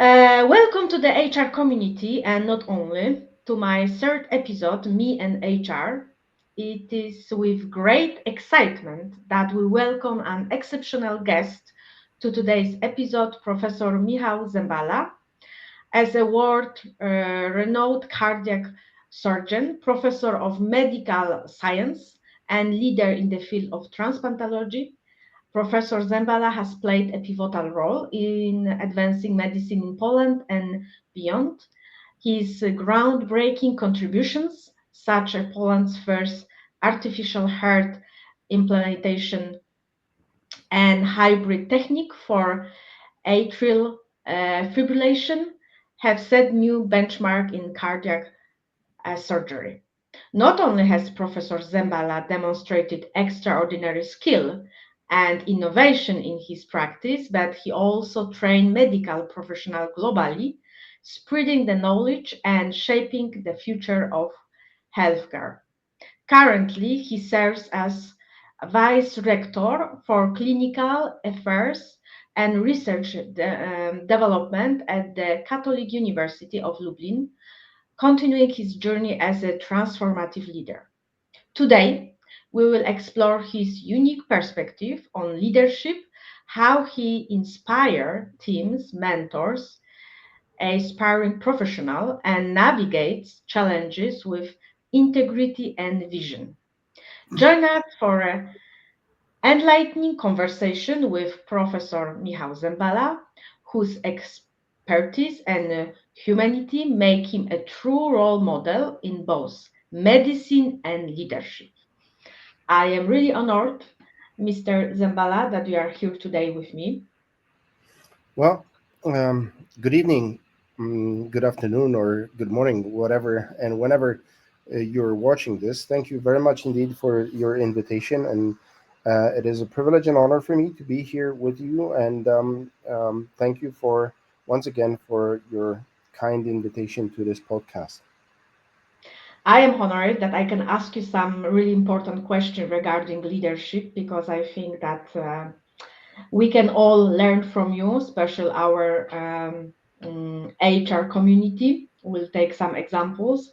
Welcome to the HR community, and not only to my third episode, Me and HR. It is with great excitement that we welcome an exceptional guest to today's episode, Professor Michał Zembala. As a world renowned cardiac surgeon, professor of medical science, and leader in the field of transplantology, Professor Zembala has played a pivotal role in advancing medicine in Poland and beyond. His groundbreaking contributions, such as Poland's first artificial heart implantation and hybrid technique for atrial fibrillation, have set new benchmark in cardiac surgery. Not only has Professor Zembala demonstrated extraordinary skill and innovation in his practice, but he also trained medical professionals globally, spreading the knowledge and shaping the future of healthcare. Currently, he serves as Vice Rector for Clinical Affairs and Research Development at the Catholic University of Lublin, continuing his journey as a transformative leader. Today, we will explore his unique perspective on leadership, how he inspires teams, mentors, aspiring professional, and navigates challenges with integrity and vision. Join us for an enlightening conversation with Professor Michał Zembala, whose expertise and humanity make him a true role model in both medicine and leadership. I am really honored, Mr. Zembala, that you are here today with me. Well, good evening, good afternoon, or good morning, whatever, and whenever you're watching this. Thank you very much indeed for your invitation, and it is a privilege and honor for me to be here with you. And thank you for once again for your kind invitation to this podcast. I am honored that I can ask you some really important questions regarding leadership because I think that we can all learn from you, especially our HR community. We'll take some examples.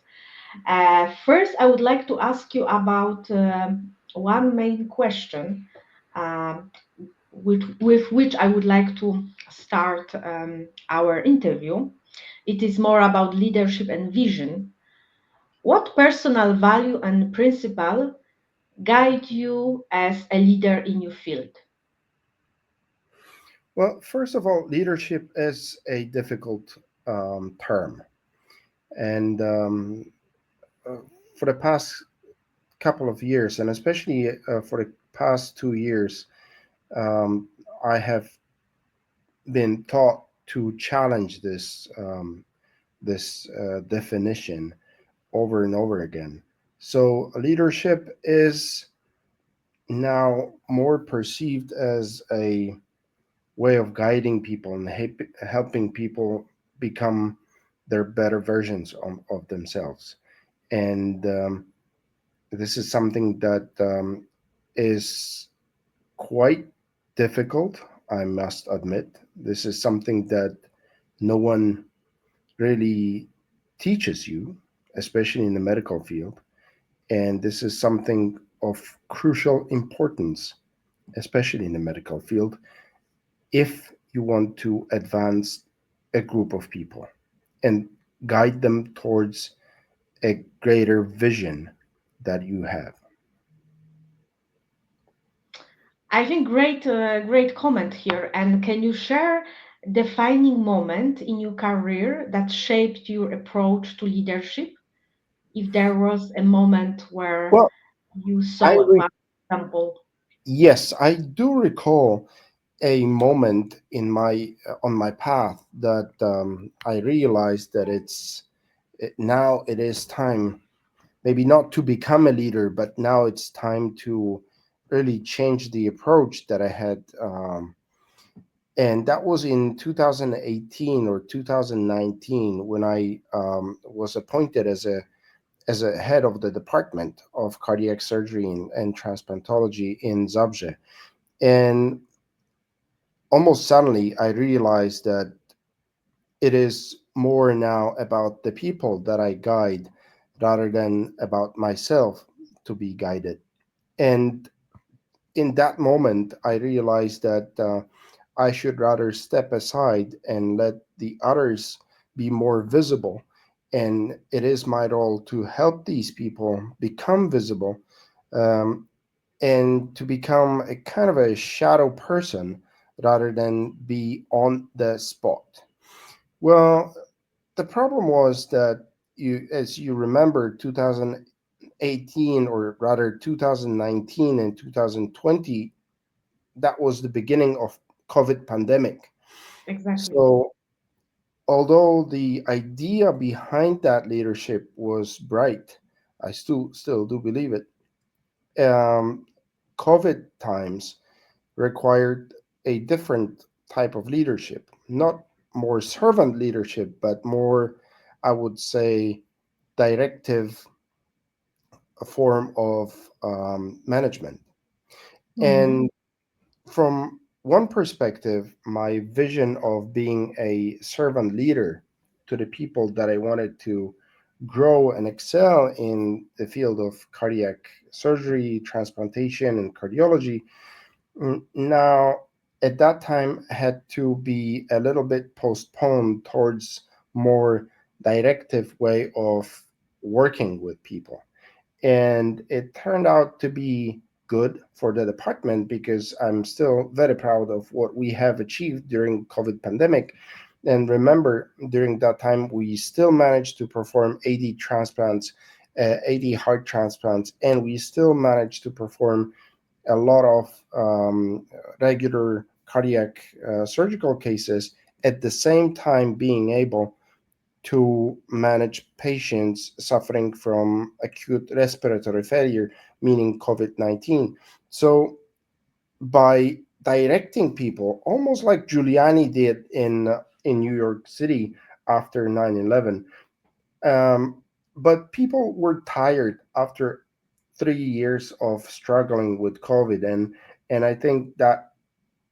First, I would like to ask you about one main question um, with which I would like to start our interview. It is more about leadership and vision. What personal value and principle guide you as a leader in your field? Well, first of all, leadership is a difficult term, and uh, for the past couple of years, and especially for the past 2 years, um, I have been taught to challenge this definition over and over again. So leadership is now more perceived as a way of guiding people and helping people become their better versions of themselves. And this is something that is quite difficult, I must admit. This is something that no one really teaches you, especially in the medical field. And this is something of crucial importance, especially in the medical field, if you want to advance a group of people and guide them towards a greater vision that you have. I think great comment here. And can you share defining moment in your career that shaped your approach to leadership? If there was a moment where Well, you I saw re- one example. yes, I do recall a moment in my on my path that I realized that now it is time, maybe not to become a leader, but now it's time to really change the approach that I had. And that was in 2018 or 2019 when I was appointed as a head of the department of cardiac surgery and transplantology in Zabrze. And almost suddenly, I realized that it is more now about the people that I guide rather than about myself to be guided. And in that moment, I realized that I should rather step aside and let the others be more visible. And it is my role to help these people become visible, um, and to become a kind of a shadow person rather than be on the spot. Well, the problem was that as you remember, 2018, or rather 2019 and 2020, that was the beginning of COVID pandemic. Exactly. So although the idea behind that leadership was bright, I still do believe it. Um, COVID times required a different type of leadership, not more servant leadership, but more, I would say, directive form of management. Mm-hmm. And from one perspective, my vision of being a servant leader to the people that I wanted to grow and excel in the field of cardiac surgery, transplantation, and cardiology, now at that time had to be a little bit postponed towards more directive way of working with people. And it turned out to be good for the department because I'm still very proud of what we have achieved during COVID pandemic. And remember, during that time, we still managed to perform 80 transplants, 80 heart transplants, and we still managed to perform a lot of regular cardiac surgical cases, at the same time being able to manage patients suffering from acute respiratory failure, meaning COVID 19. So, by directing people, almost like Giuliani did in New York City after 9/11, um, but people were tired after 3 years of struggling with COVID, and I think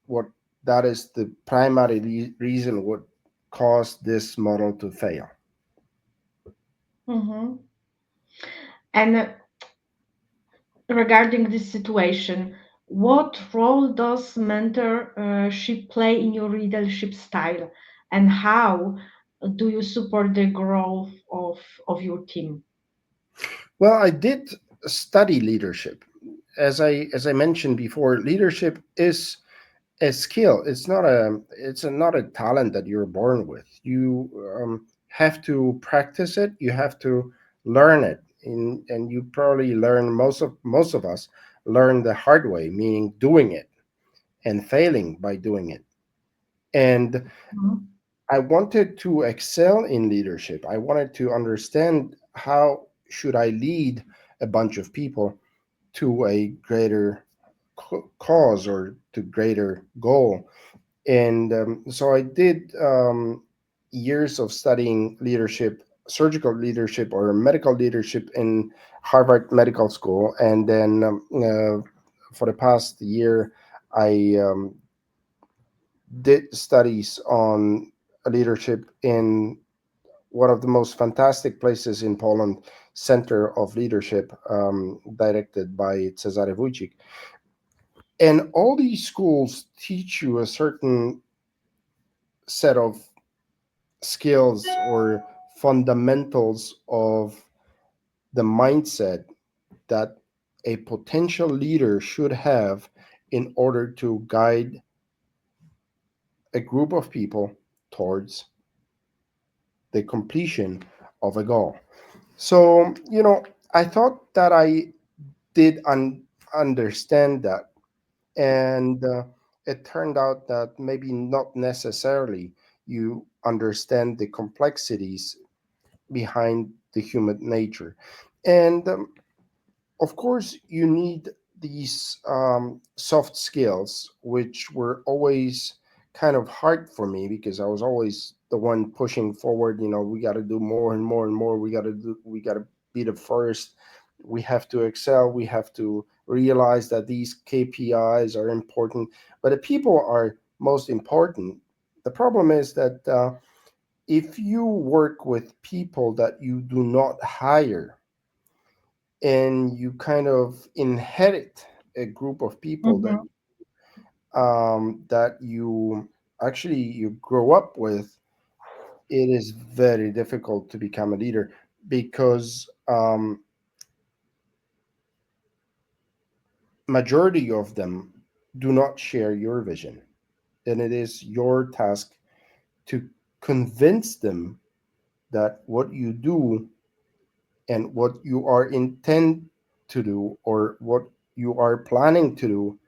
what that is the primary reason what caused this model to fail. Mm-hmm. And regarding this situation, what role does mentorship play in your leadership style, and how do you support the growth of your team? Well, I did study leadership. As I mentioned before, leadership is a skill. Not a talent that you're born with. You have to practice it. You have to learn it, and you probably learn, most of us learn the hard way, meaning doing it and failing by doing it. And Mhm. I wanted to excel in leadership. I wanted to understand how should I lead a bunch of people to a greater cause or to greater goal. And so I did years of studying leadership, surgical leadership or medical leadership in Harvard Medical School. And then for the past year, I did studies on leadership in one of the most fantastic places in Poland, Center of Leadership, directed by Cezary Wójcik. And all these schools teach you a certain set of skills or fundamentals of the mindset that a potential leader should have in order to guide a group of people towards the completion of a goal. So, I thought that I did understand that. And it turned out that maybe not necessarily you understand the complexities behind the human nature. And of course, you need these soft skills, which were always kind of hard for me because I was always the one pushing forward. We got to do more and more and more. We got to be the first. We have to excel. We have to realize that these KPIs are important, but the people are most important. The problem is that if you work with people that you do not hire and you kind of inherit a group of people Mhm. that you actually you grow up with, it is very difficult to become a leader because majority of them do not share your vision, and it is your task to convince them that what you do and what you are intent to do or what you are planning to do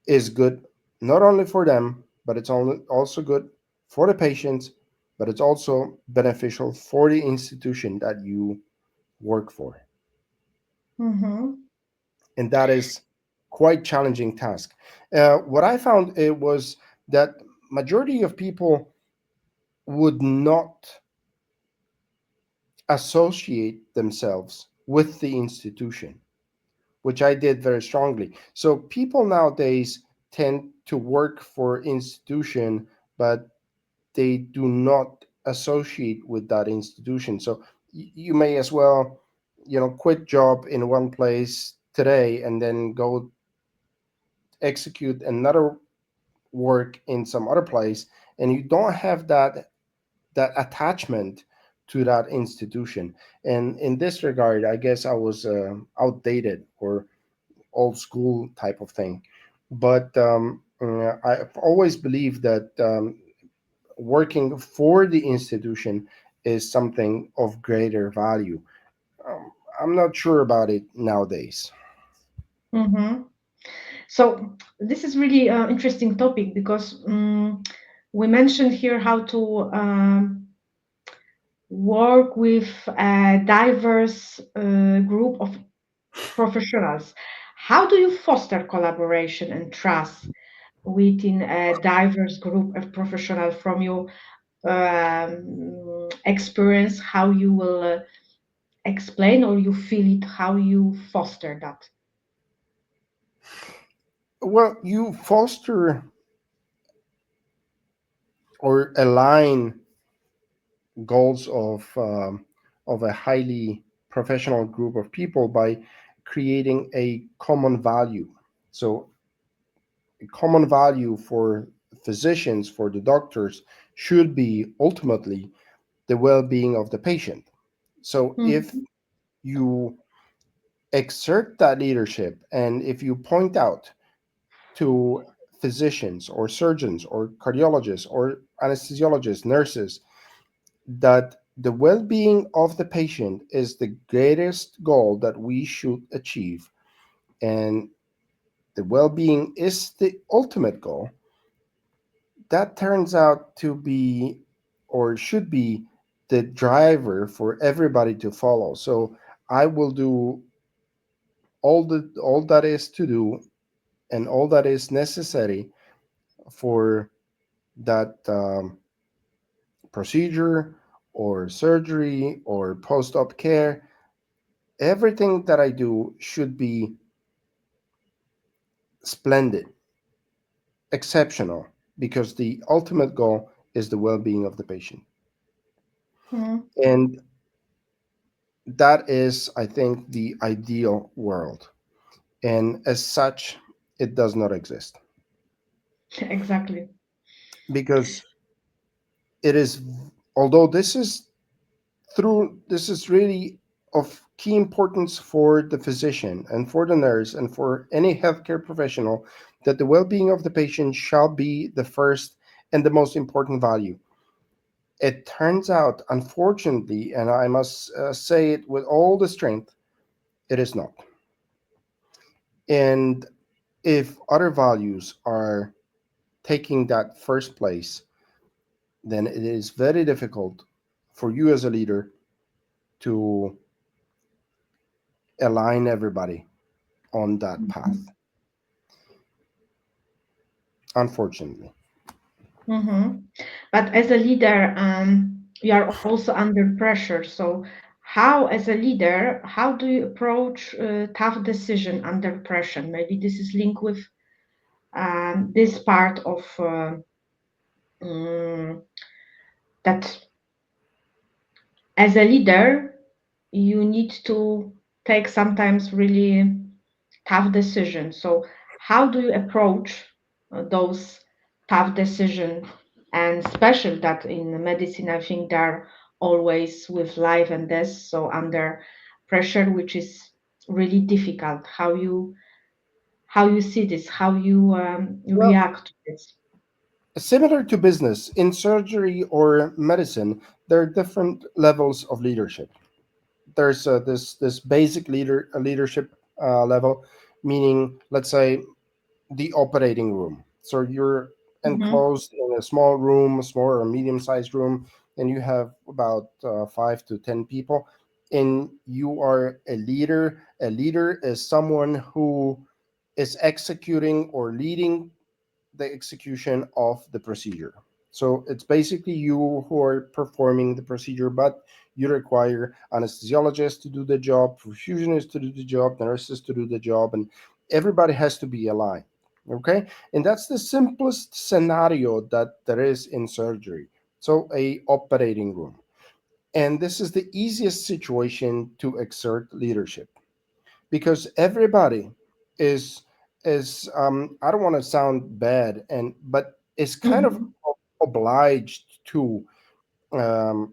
is good, not only for them, but it's only also good for the patients, but it's also beneficial for the institution that you work for. Mhm. And that is quite challenging task. What I found it was that majority of people would not associate themselves with the institution, which I did very strongly. So people nowadays tend to work for institution, but they do not associate with that institution. So you may as well, quit job in one place today and then go execute another work in some other place, and you don't have that attachment to that institution. And in this regard, I guess I was outdated or old school type of thing. But I've always believed that working for the institution is something of greater value. Um, I'm not sure about it nowadays. Mhm. So this is really interesting topic because we mentioned here how to work with a diverse group of professionals. How do you foster collaboration and trust within a diverse group of professionals from your experience? How you will explain or you feel it? How you foster that? Well, you foster or align goals of a highly professional group of people by creating a common value. So, a common value for physicians, for the doctors, should be ultimately the well-being of the patient. So, if Mhm. you exert that leadership and if you point out to physicians or surgeons or cardiologists or anesthesiologists, nurses, that the well being of the patient is the greatest goal that we should achieve, and the well being is the ultimate goal, that turns out to be or should be the driver for everybody to follow. So I will do all that is to do and all that is necessary for that procedure or surgery or post op care. Everything that I do should be splendid, exceptional, because the ultimate goal is the well being of the patient. Mhm. And that is, I think, the ideal world. And as such, it does not exist Exactly. because it is, although this is really of key importance for the physician and for the nurse and for any healthcare professional, that the well-being of the patient shall be the first and the most important value. It turns out, unfortunately, and I must say it with all the strength, it is not. And if other values are taking that first place, then it is very difficult for you as a leader to align everybody on that path, Mhm. unfortunately. Mhm. But as a leader, you are also under pressure. So, how, as a leader, how do you approach tough decision under pressure? Maybe this is linked with this part of mm, that. As a leader, you need to take sometimes really tough decisions. So, how do you approach those tough decisions? And special that in medicine, I think they're always with life and death, so under pressure, which is really difficult. How you see this? How you Well, react to this? similar to business, in surgery or medicine, there are different levels of leadership. There's this basic leadership level, meaning, let's say, the operating room. So you're Mm-hmm. enclosed in a small room, a small or medium sized room, and you have about 5 to 10 people, and you are a leader. A leader is someone who is executing or leading the execution of the procedure. So it's basically you who are performing the procedure, but you require anesthesiologists to do the job, perfusionists to do the job, nurses to do the job, and everybody has to be aligned. Okay, and that's the simplest scenario that there is in surgery. So a operating room, and this is the easiest situation to exert leadership because everybody is I don't want to sound bad and but is kind of Mm-hmm. obliged um,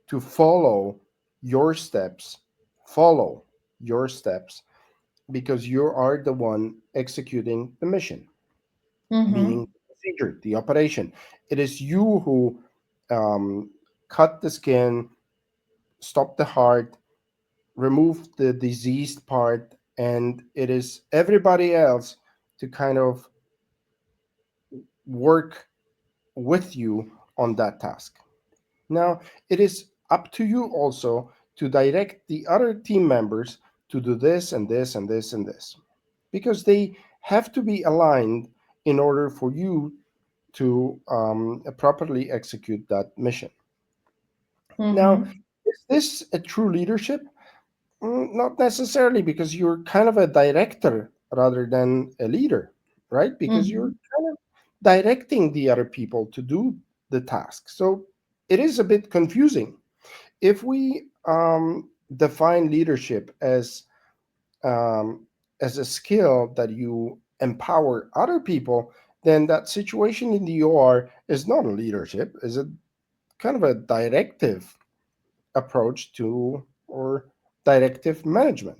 to follow your steps because you are the one executing the mission, meaning Mm-hmm. the procedure, the operation. It is you who um, cut the skin, stop the heart, remove the diseased part, and it is everybody else to kind of work with you on that task. Now, it is up to you also to direct the other team members to do this and this and this and this because they have to be aligned in order for you to properly execute that mission. Now, Mm-hmm. is this a true leadership? Not necessarily, because you're kind of a director rather than a leader, right? Because you're Mm-hmm. kind of directing the other people to do the task. So it is a bit confusing. If we define leadership um, as a skill that you empower other people, then that situation in the OR is not a leadership, is a kind of a directive approach to or directive management.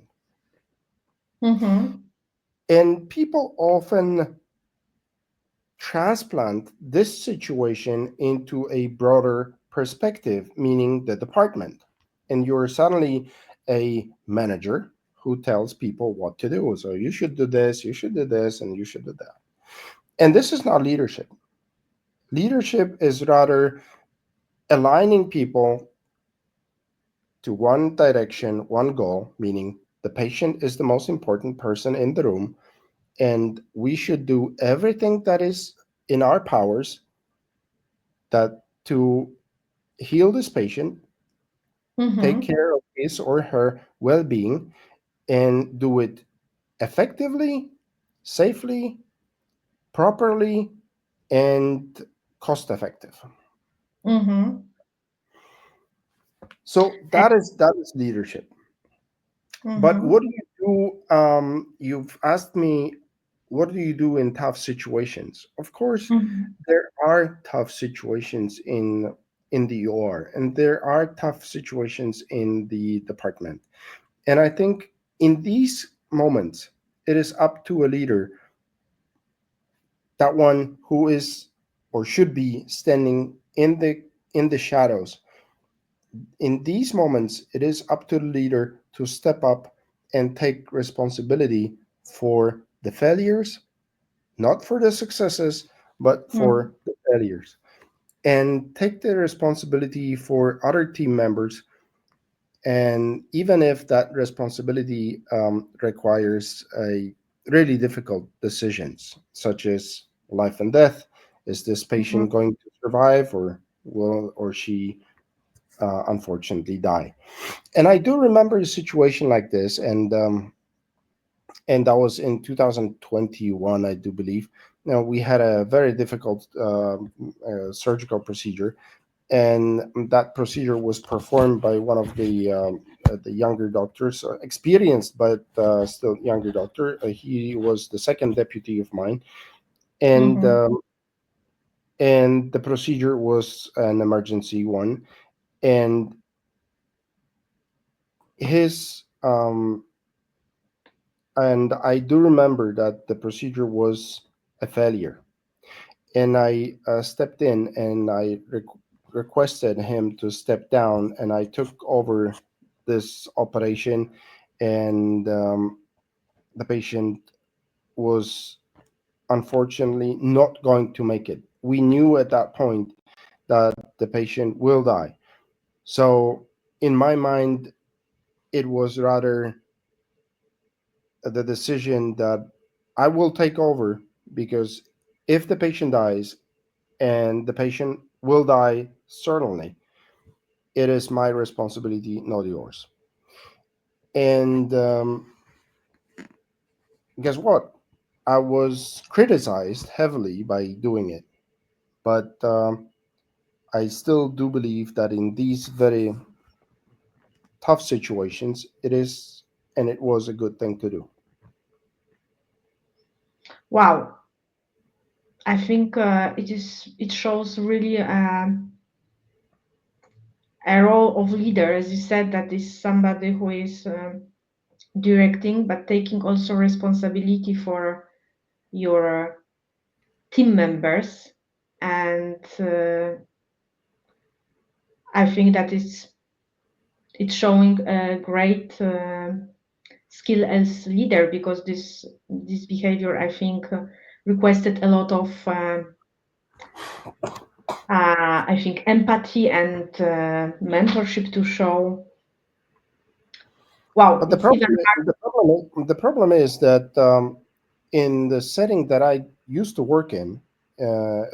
Mm-hmm. And people often transplant this situation into a broader perspective, meaning the department. And you're suddenly a manager who tells people what to do. So you should do this, you should do this, and you should do that. And this is not leadership. Leadership is rather aligning people to one direction, one goal, meaning the patient is the most important person in the room, and we should do everything that is in our powers that to heal this patient, take Mm-hmm. care of his or her well-being, and do it effectively, safely, properly, and cost effective. Mm-hmm. So that is leadership. But Mm-hmm. what do you do? You've asked me, what do you do in tough situations? Of course, Mm-hmm. there are tough situations in the OR, and there are tough situations in the department. And I think in these moments, it is up to a leader, that one who is or should be standing in the shadows. In these moments, it is up to the leader to step up and take responsibility for the failures, not for the successes, but Mm-hmm. for the failures, and take the responsibility for other team members. And even if that responsibility requires a really difficult decisions, such as life and death, is this patient Mm-hmm. going to survive, or will or she unfortunately die? And I do remember a situation like this, and that was in 2021, I do believe. Now we had a very difficult surgical procedure, and that procedure was performed by one of the younger doctors, experienced but still younger doctor. He was the second deputy of mine, and Mm-hmm. the procedure was an emergency one, and his and I do remember that the procedure was a failure, and I stepped in and I requested him to step down, and I took over this operation, and the patient was unfortunately not going to make it. We knew at that point that the patient will die. So, in my mind, it was rather the decision that I will take over, because if the patient dies, and the patient will die certainly, it is my responsibility, not yours. And guess what? I was criticized heavily by doing it, but I still do believe that in these very tough situations, it is and it was a good thing to do. Wow, I think it shows really a role of leader, as you said, that is somebody who is directing but taking also responsibility for your team members, and I think that it's showing a great skill as leader, because this behavior, I think, requested a lot of I think empathy and mentorship to show. Wow, But it's even the problem is that in the setting that I used to work in,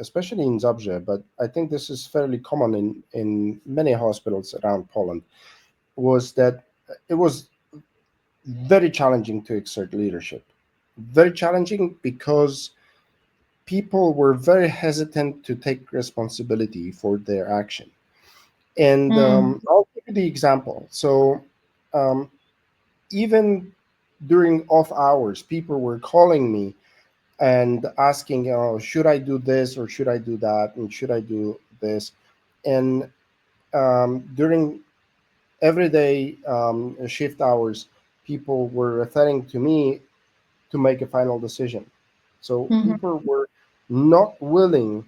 especially in Zabrze, but I think this is fairly common in many hospitals around Poland, was that it was very challenging to exert leadership. Very challenging because people were very hesitant to take responsibility for their action. And harder. I'll give you the example. So, um, even during off hours, people were calling me and asking, should I do this or should I do that? And should I do this? And during everyday shift hours, people were referring to me to make a final decision. So Mm-hmm. people were not willing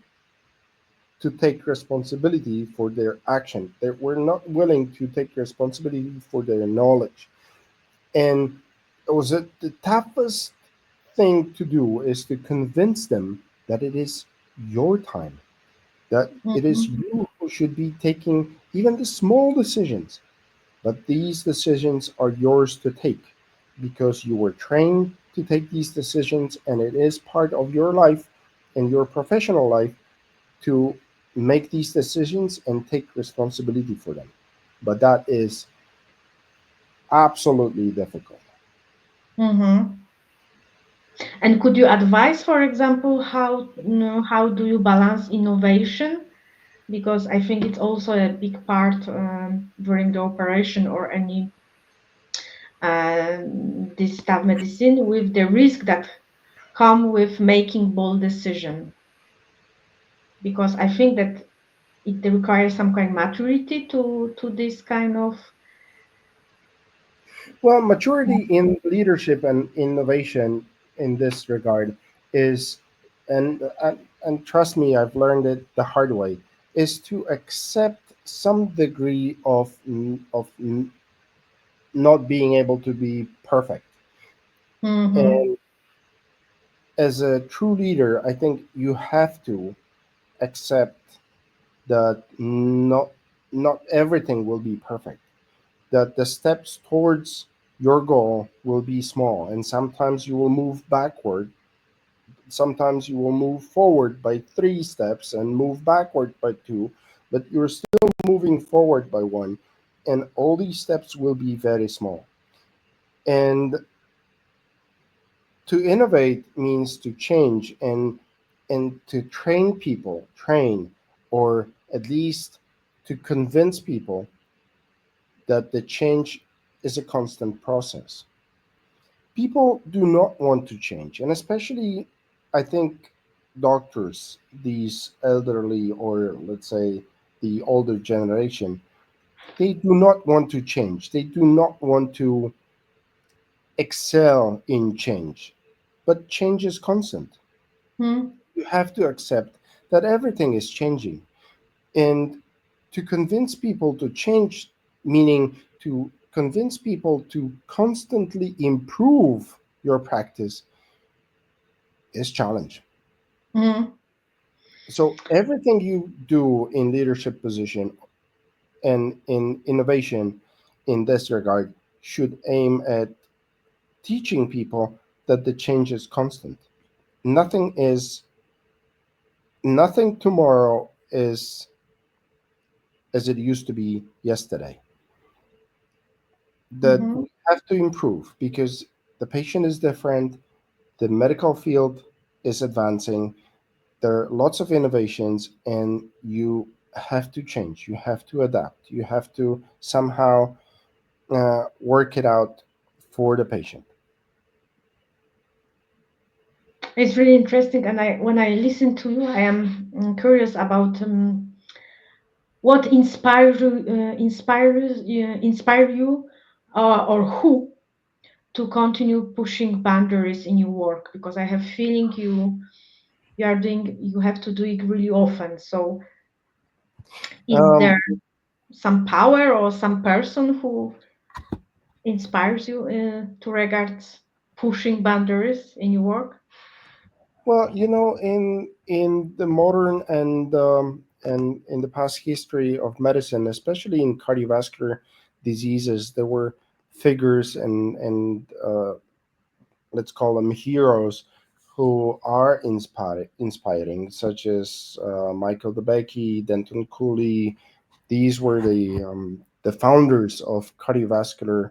to take responsibility for their action. They were not willing to take responsibility for their knowledge. And it was the toughest thing to do is to convince them that it is your time, that it is Mm-hmm. you who should be taking even the small decisions, but these decisions are yours to take because you were trained to take these decisions, and it is part of your life and your professional life to make these decisions and take responsibility for them. But that is absolutely difficult. Mm-hmm. And could you advise, for example, how do you balance innovation? Because I think it's also a big part during the operation or any this staff medicine, with the risk that come with making bold decision. Because I think that it requires some kind of maturity to this kind of. Well, maturity in leadership and innovation in this regard is, and and trust me, I've learned it the hard way, is to accept some degree of not being able to be perfect. Mm-hmm. And as a true leader, I think you have to accept that not everything will be perfect. That the steps towards your goal will be small, and sometimes you will move backward, sometimes you will move forward by 3 steps and move backward by 2, but you're still moving forward by 1, and all these steps will be very small. And to innovate means to change and to train people, train, or at least to convince people that the change is a constant process. People do not want to change, and especially, I think, doctors, these elderly, or let's say the older generation, they do not want to change. They do not want to excel in change. But change is constant. Mm, You have to accept that everything is changing. And to convince people to change, meaning to convince people to constantly improve your practice, is challenge. mm, So everything you do in leadership position and in innovation in this regard should aim at teaching people that the change is constant. Nothing is nothing tomorrow is as it used to be yesterday. That mhm. we have to improve because the patient is different, the medical field is advancing, there are lots of innovations, and you have to change, you have to adapt, you have to somehow work it out for the patient. It's really interesting, and when I listen to you, I am curious about what inspire you, or who to continue pushing boundaries in your work, because I have feeling you have to do it really often. So is Um, there some power or some person who inspires you to regards pushing boundaries in your work? well, in the modern and in the past history of medicine, especially in cardiovascular diseases, there were figures and let's call them heroes who are inspiring, such as Michael DeBakey, Denton Cooley. These were the founders of cardiovascular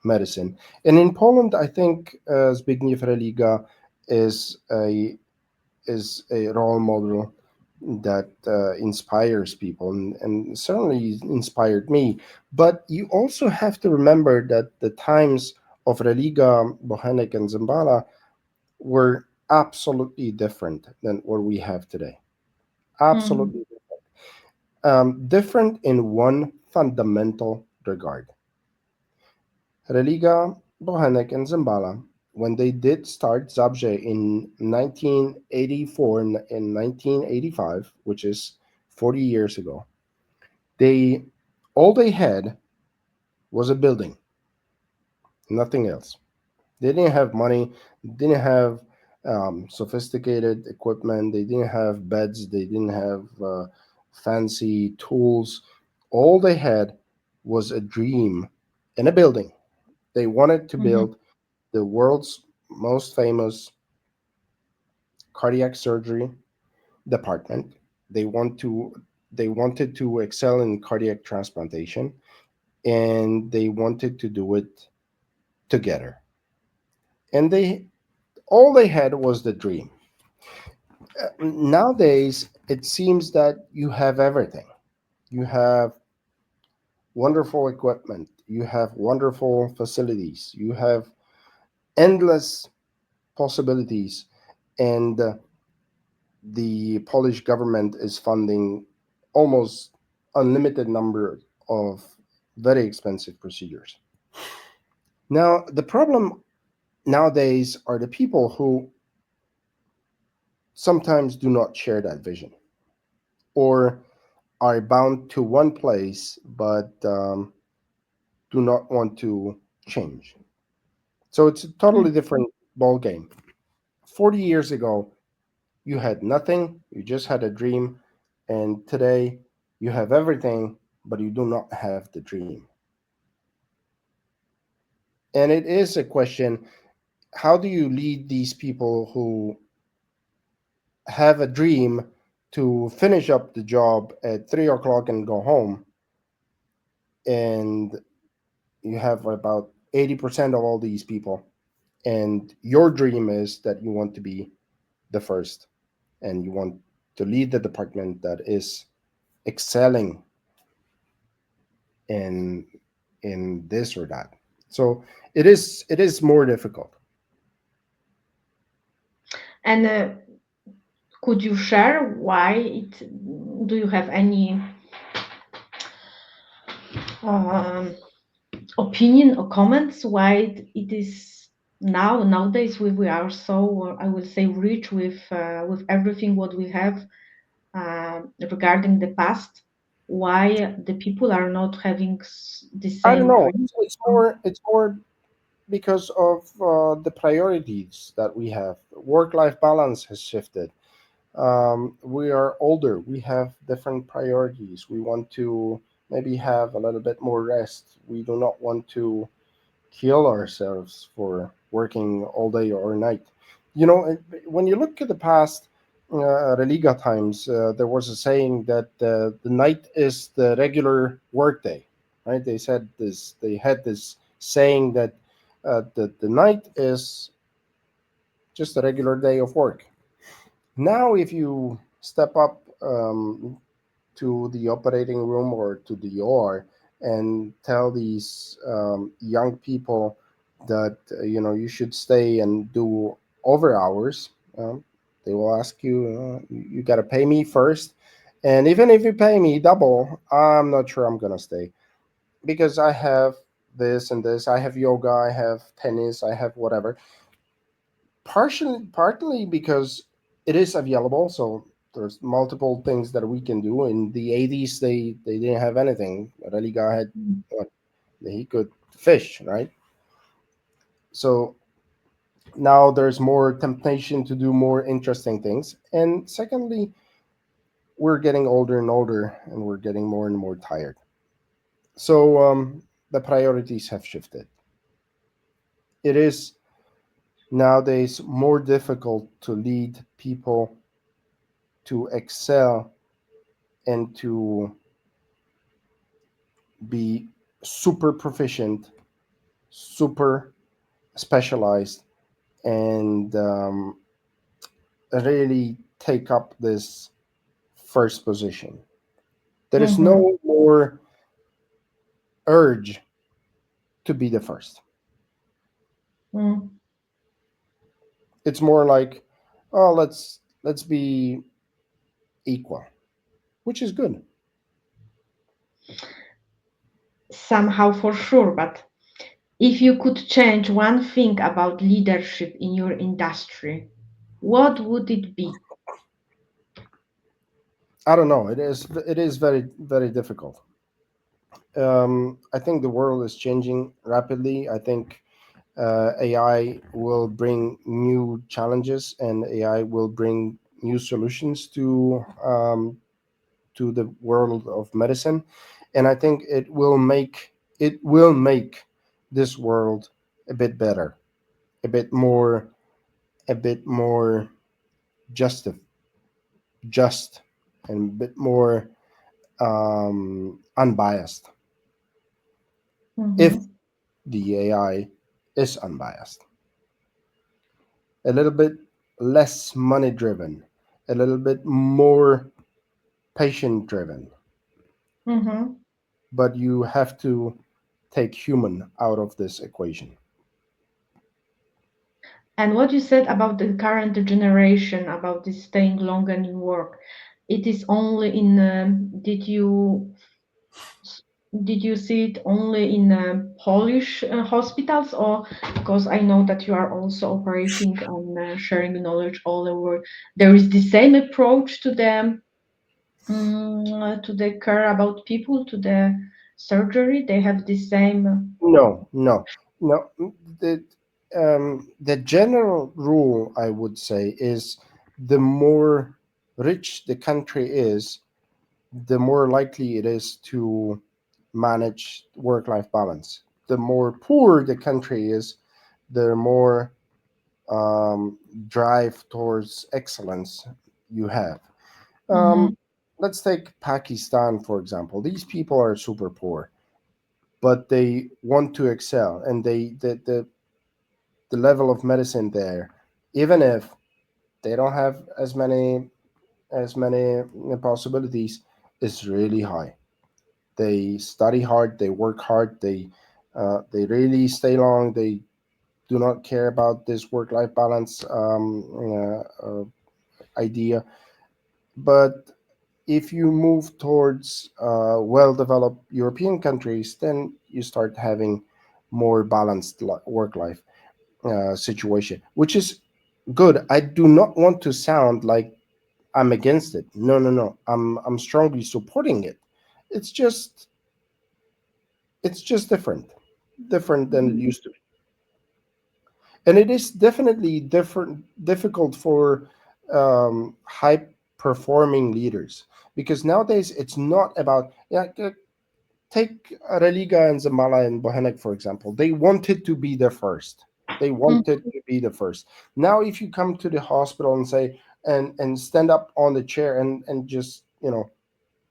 medicine. And in Poland, I think Zbigniew Religa is a is a role model that inspires people, and certainly inspired me. But you also have to remember that the times of Religa, Bohenek, and Zembala were absolutely different than what we have today. Mhm, Absolutely different in one fundamental regard. Religa, Bohenek, and Zembala, when they did start Zabje in 1984 and 1985, which is 40 years ago, they all they had was a building, nothing else. They didn't have money, didn't have sophisticated equipment, they didn't have beds, they didn't have fancy tools. All they had was a dream in a building. They wanted to mhm, build the world's most famous cardiac surgery department. They want to they wanted to excel in cardiac transplantation, and they wanted to do it together. And they all they had was the dream. Nowadays, it seems that you have everything. You have wonderful equipment, you have wonderful facilities, you have endless possibilities, and the Polish government is funding almost unlimited number of very expensive procedures. Now, the problem nowadays are the people who sometimes do not share that vision or are bound to one place but do not want to change. So it's a totally mhm. different ball game. 40 years ago, you had nothing, you just had a dream, and today you have everything, but you do not have the dream. And it is a question, how do you lead these people who have a dream to finish up the job at 3 o'clock and go home, and you have about 80% of all these people, and your dream is that you want to be the first and you want to lead the department that is excelling in this or that. So it is more difficult. And could you share why it? Do you have any um, opinion or comments why it is nowadays we are so I will say rich with everything what we have regarding the past? Why the people are not having the I don't same know. dream? It's more because of the priorities that we have. Work-life balance has shifted. We are older. We have different priorities. We want to maybe have a little bit more rest. We do not want to kill ourselves for working all day or night. When you look at the past Religa times, there was a saying that the night is the regular workday, right? They said this. They had this saying that the night is just a regular day of work. Now, if you step up to the operating room or to the OR and tell these young people that you should stay and do over hours, they will ask you, you got to pay me first, and even if you pay me double, I'm not sure I'm gonna stay because I have this and this. I have yoga, I have tennis, I have whatever. Partly because it is available, so there's multiple things that we can do. In the 80s, they didn't have anything. Religa had what he could fish, right? So now there's more temptation to do more interesting things. And secondly, we're getting older and older, and we're getting more and more tired. So the priorities have shifted. It is nowadays more difficult to lead people to excel and to be super proficient, super specialized, and really take up this first position. There is Mm-hmm. no more urge to be the first. Mm. It's more like, oh, let's be equal, which is good. Somehow for sure, but if you could change one thing about leadership in your industry, what would it be? I don't know. It is very very difficult. I think the world is changing rapidly. I think AI will bring new challenges and AI will bring new solutions to the world of medicine, and I think it will make this world a bit better, a bit more a bit more just just and a bit more unbiased if Mm-hmm. the AI is unbiased, a little bit less money driven, a little bit more patient driven, Mm-hmm. but you have to take human out of this equation. And what you said about the current generation, about this staying longer in work, it is only in, did you see it only in Polish hospitals, or because I know that you are also operating and sharing knowledge all over, there is the same approach to the care about people, to the surgery. They have the same. No, no, no. The general rule I would say is the more rich the country is, the more likely it is to manage work-life balance. The more poor the country is, the more um, drive towards excellence you have. Um, Mm-hmm, let's take Pakistan, for example. These people are super poor, but they want to excel, and the level of medicine there, even if they don't have as many possibilities, is really high. They study hard, they work hard, they really stay long. They do not care about this work-life balance idea. But if you move towards well-developed European countries, then you start having more balanced work-life situation, which is good. I do not want to sound like I'm against it. No, no, no. I'm strongly supporting it. It's just it's just different than it Mhm. used to be, and it is definitely difficult for high performing leaders, because nowadays it's not about, yeah. Take Religa and Zembala and Bohenek, for example. They wanted to be the first. They wanted to be the first. Now, if you come to the hospital and say, and stand up on the chair and just,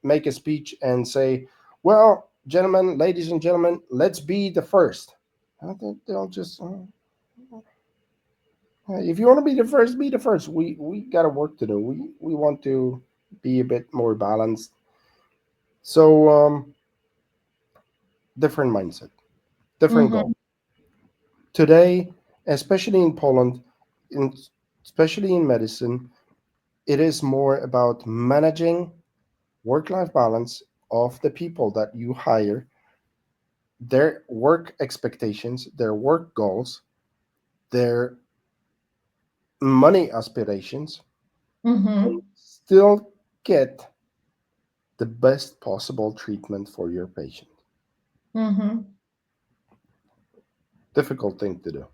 make a speech and say, well, gentlemen, ladies and gentlemen, let's be the first. They'll just, if you want to be the first, be the first. We got a work to do. We want to be a bit more balanced. So, different mindset, different goal. Mhm. Today, especially in Poland, in, especially in medicine, it is more about managing work-life balance of the people that you hire, their work expectations, their work goals, their money aspirations, and Mhm. still get the best possible treatment for your patient. Mhm. Difficult thing to do.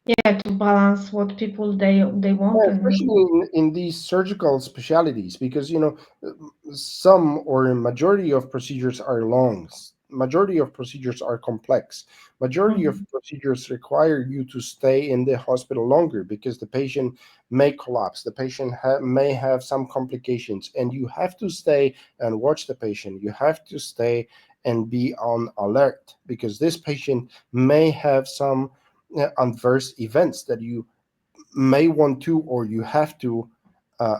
Yeah, to balance what people they Yeah, want and especially in these surgical specialities, because some or a majority of procedures are long, majority of procedures are complex, majority of mhm. procedures require you to stay in the hospital longer because the patient may collapse, the patient may have some complications, and you have to stay and watch the patient. You have to stay and be on alert because this patient may have some adverse events that you may want to or you have to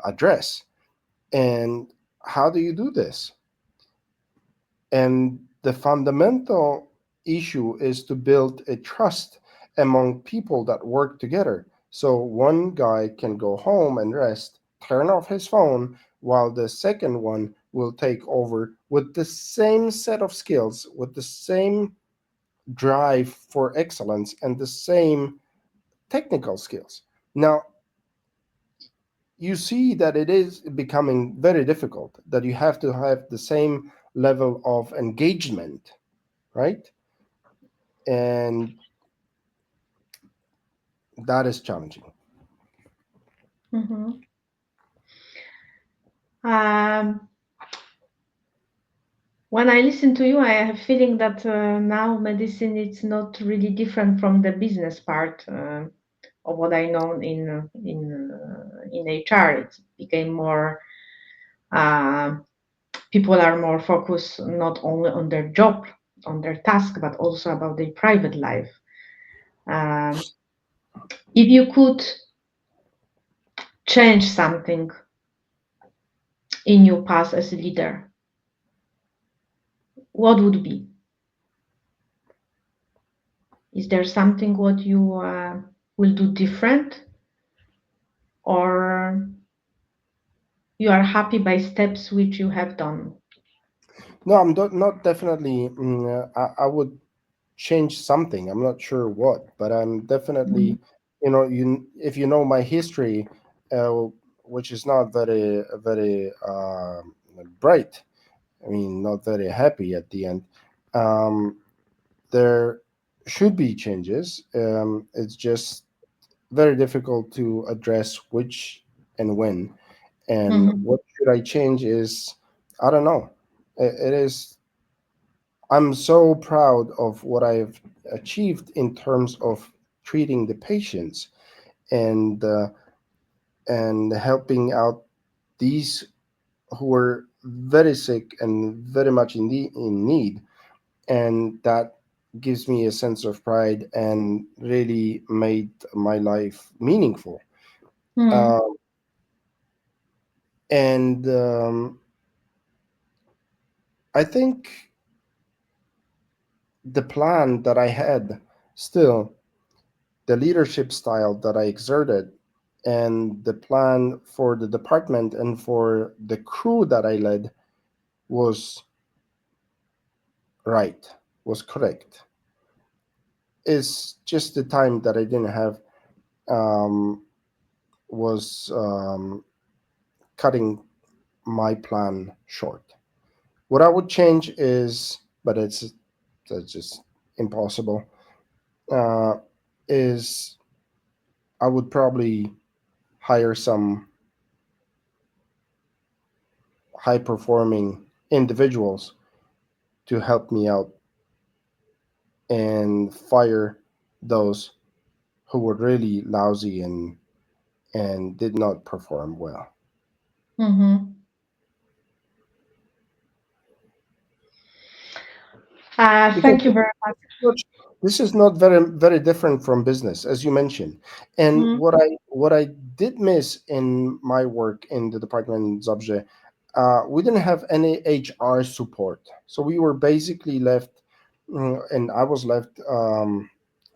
address. And how do you do this? And the fundamental issue is to build a trust among people that work together. So one guy can go home and rest, turn off his phone, while the second one will take over with the same set of skills, with the same drive for excellence, and the same technical skills. Now, you see that it is becoming very difficult, that you have to have the same level of engagement, right? And that is challenging. Mhm. Um, when I listen to you, I have feeling that now medicine is not really different from the business part of what I know in HR. It became more uh, people are more focused not only on their job, on their task, but also about their private life. Um, if you could change something in your past as a leader, what would be? Is there something what you will do different, or you are happy by steps which you have done? No, I'm not definitely. I would change something. I'm not sure what, but I'm Mhm. definitely. If you know my history, uh, which is not very bright. I mean, not very happy at the end. Um, there should be changes. It's just very difficult to address which and when. And Mhm. what should I change is, I don't know. It is, I'm so proud of what I've achieved in terms of treating the patients and and helping out these who are very sick and very much in need, and that gives me a sense of pride and really made my life meaningful. Mhm. And I think the plan that I had, still, the leadership style that I exerted, and the plan for the department and for the crew that I led was right, was correct. It's just the time that I didn't have, um, was cutting my plan short. What I would change is, but that's just impossible. Uh, is I would probably hire some high performing individuals to help me out and fire those who were really lousy and did not perform well. Mm-hmm. Because Thank you very much. not- this is not very different from business, as you mentioned. And Mm-hmm. what I did miss in my work in the department in Zabrze, we didn't have any HR support, so we were basically left, and I was left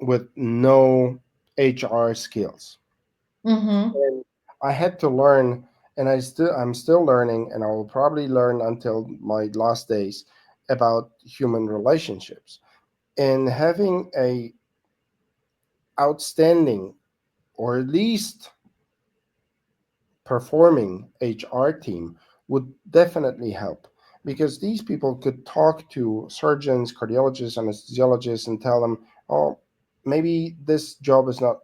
with no HR skills. Mm-hmm. And I had to learn, and I'm still learning, and I will probably learn until my last days about human relationships. And having a outstanding, or at least performing HR team would definitely help, because these people could talk to surgeons, cardiologists, anesthesiologists, and tell them, oh, maybe this job is not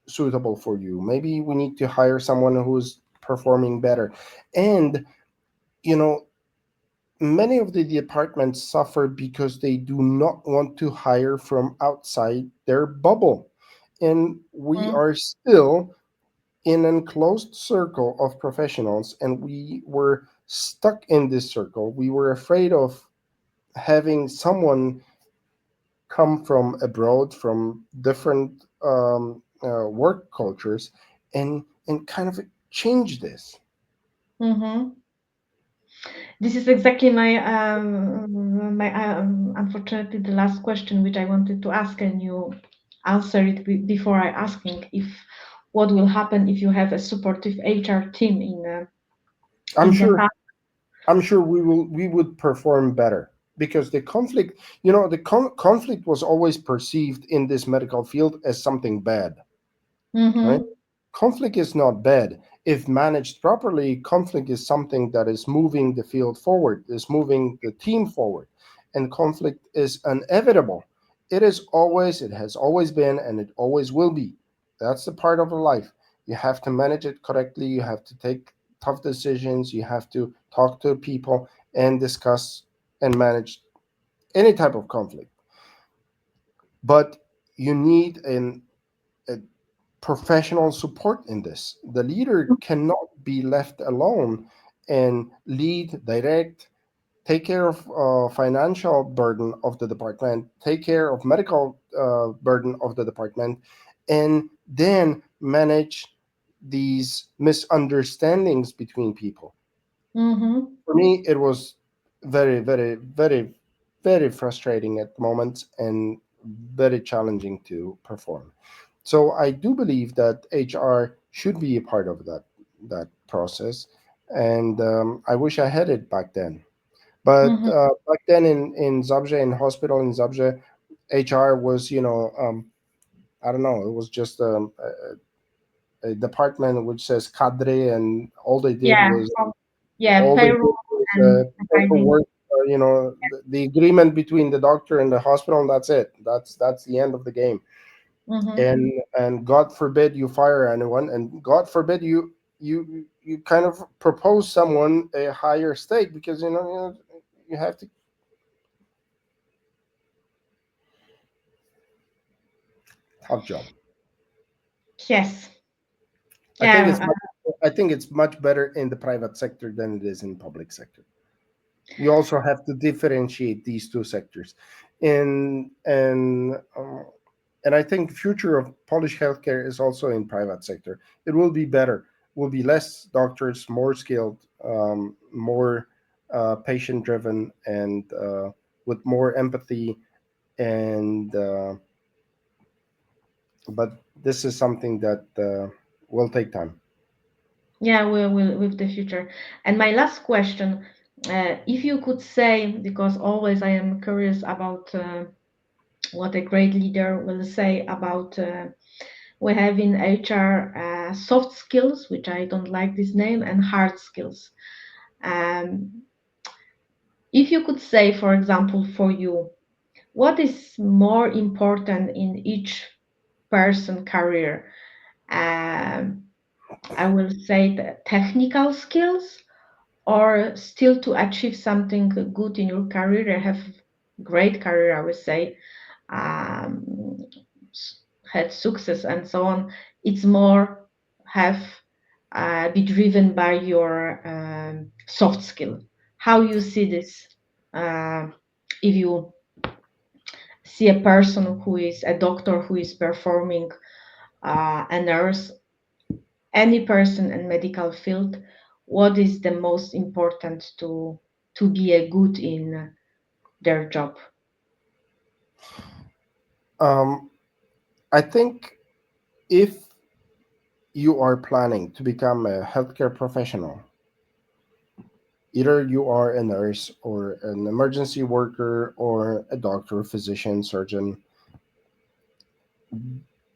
suitable for you. Maybe we need to hire someone who's performing better. And, you know, many of the departments suffer because they do not want to hire from outside their bubble. And we are still in an enclosed circle of professionals, and we were stuck in this circle. We were afraid of having someone come from abroad, from different work cultures, and kind of change this. Mm-hmm. This is exactly my unfortunately the last question which I wanted to ask, and you answer it before I asking if what will happen if you have a supportive HR team I'm in the sure. past. I'm sure we would perform better, because the conflict, the conflict was always perceived in this medical field as something bad, right? Mm-hmm. Conflict is not bad. If managed properly, conflict is something that is moving the field forward, is moving the team forward. And conflict is inevitable. It has always been, and it always will be. That's the part of the life. You have to manage it correctly. You have to take tough decisions. You have to talk to people and discuss and manage any type of conflict. But you need a professional support in this. The leader cannot be left alone and lead, direct, take care of financial burden of the department, take care of medical burden of the department, and then manage these misunderstandings between people. Mm-hmm. For me, it was very, very, very, very frustrating at moments, and very challenging to perform. So I do believe that HR should be a part of that process, and I wish I had it back then. But Mm-hmm. back then in Zabrze, in hospital in Zabrze, HR was, I don't know, it was just a department which says cadre, and Yeah. Yeah. all they Payroll did was and hygiene. paperwork. The agreement between the doctor and the hospital, and that's it. That's the end of the game. Mm-hmm. And God forbid you fire anyone, and God forbid you kind of propose someone a higher stake, because you have to. Tough job. Yes. I think Yeah. it's much, I think it's much better in the private sector than it is in public sector. You also have to differentiate these two sectors, and and uh, and I think future of Polish healthcare is also in private sector. It will be better. Will be less doctors, more skilled, more. patient driven, and with more empathy. And but this is something that will take time. Yeah, we will with the future. And my last question, if you could say, because always I am curious about what a great leader will say about we have in HR soft skills, which I don't like this name, and hard skills. Um, if you could say, for example, for you, what is more important in each person career? Um, I will say the technical skills, or still to achieve something good in your career, have great career, I would say, um, had success and so on. It's more have be driven by your soft skill. How you see this? Uh, if you see a person who is a doctor who is performing a nurse, any person in medical field, what is the most important to be a good in their job? Um, I think if you are planning to become a healthcare professional, either you are a nurse or an emergency worker or a doctor, physician, surgeon,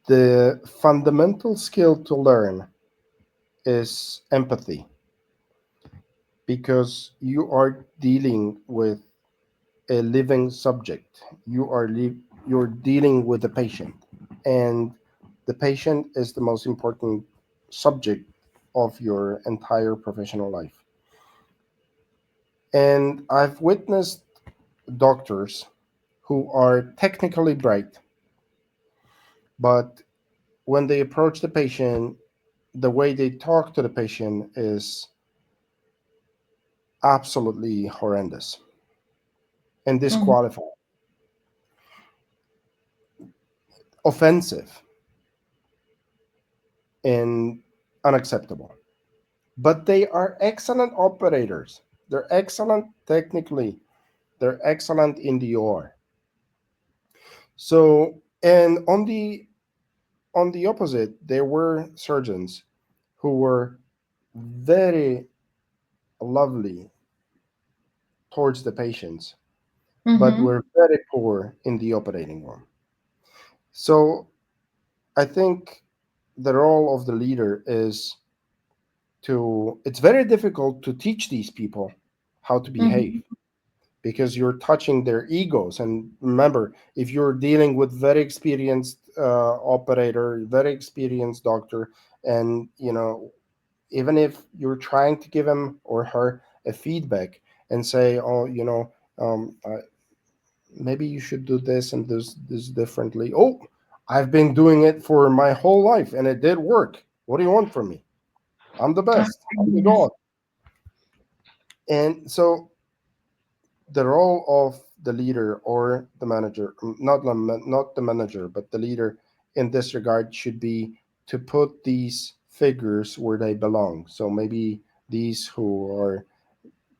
the fundamental skill to learn is empathy, because you are dealing with a living subject. You're dealing with a patient, and the patient is the most important subject of your entire professional life. And I've witnessed doctors who are technically bright, but when they approach the patient, the way they talk to the patient is absolutely horrendous and Mhm, disqualifying, offensive, and unacceptable. But they are excellent operators. They're excellent technically. They're excellent in the OR. So, and on the opposite, there were surgeons who were very lovely towards the patients, but mhm, were very poor in the operating room. So, I think the role of the leader is to, it's very difficult to teach these people how to behave, mhm, because you're touching their egos. And remember, if you're dealing with very experienced operator, very experienced doctor, and even if you're trying to give him or her a feedback and say, oh, maybe you should do this and this differently. Oh, I've been doing it for my whole life and it did work. What do you want from me? I'm the ah, best. I'm the yes. god. And so the role of the leader or the manager, not the manager, but the leader in this regard, should be to put these figures where they belong. So maybe these who are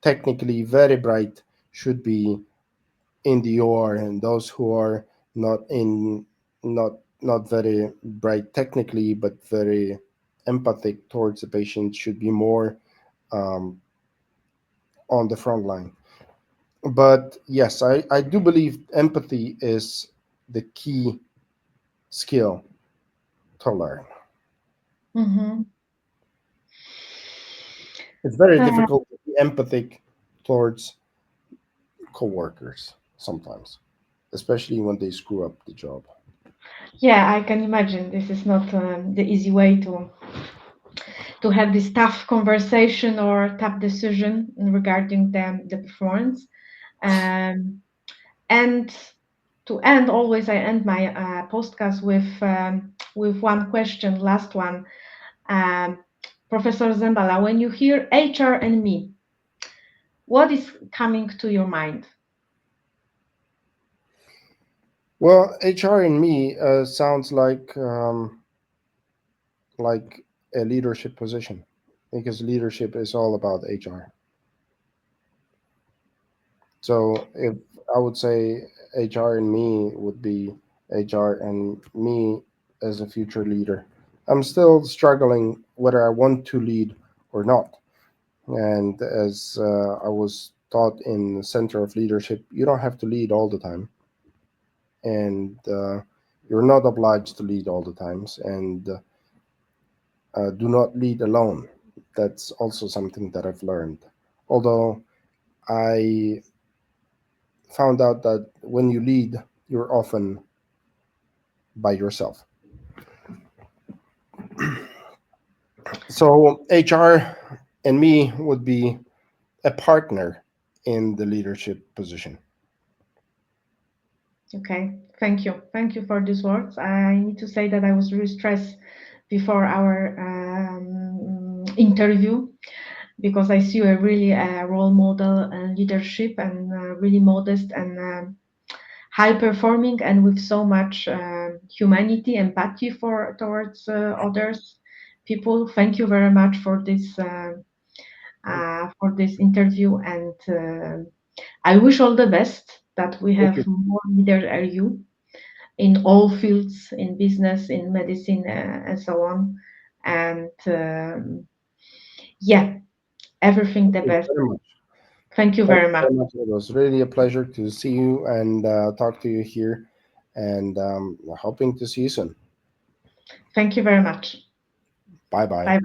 technically very bright should be in the OR, and those who are not in not not very bright technically but very empathic towards the patient should be more um, on the front line. But yes, I do believe empathy is the key skill to learn. Mhm. It's very Uh, difficult to be empathic towards coworkers sometimes, especially when they screw up the job. yeah, I can imagine this is not the easy way to have this tough conversation or tough decision regarding the performance. Um, and to end, always I end my podcast with one question, last one. Um, Professor Zembala, when you hear HR and me, what is coming to your mind? Well, HR in me sounds like a leadership position, because leadership is all about HR. So if I would say HR and me would be HR and me as a future leader. I'm still struggling whether I want to lead or not. And as I was taught in the center of leadership, you don't have to lead all the time, and you're not obliged to lead all the times, and do not lead alone. That's also something that I've learned. Although I found out that when you lead, you're often by yourself. So HR and me would be a partner in the leadership position. Okay, thank you. Thank you for these words. I need to say that I was really stressed before our interview because I see you a really role model leadership and really modest and high performing and with so much humanity, empathy for towards others people. Thank you very much for this interview, and I wish all the best that we Thank have you. more leaders as you in all fields, in business, in medicine, and so on. And yeah, everything Thank the you best. very much. Thank you Thank very you much. very much. It was really a pleasure to see you and talk to you here, and hoping to see you soon. Thank you very much. Bye bye. Bye.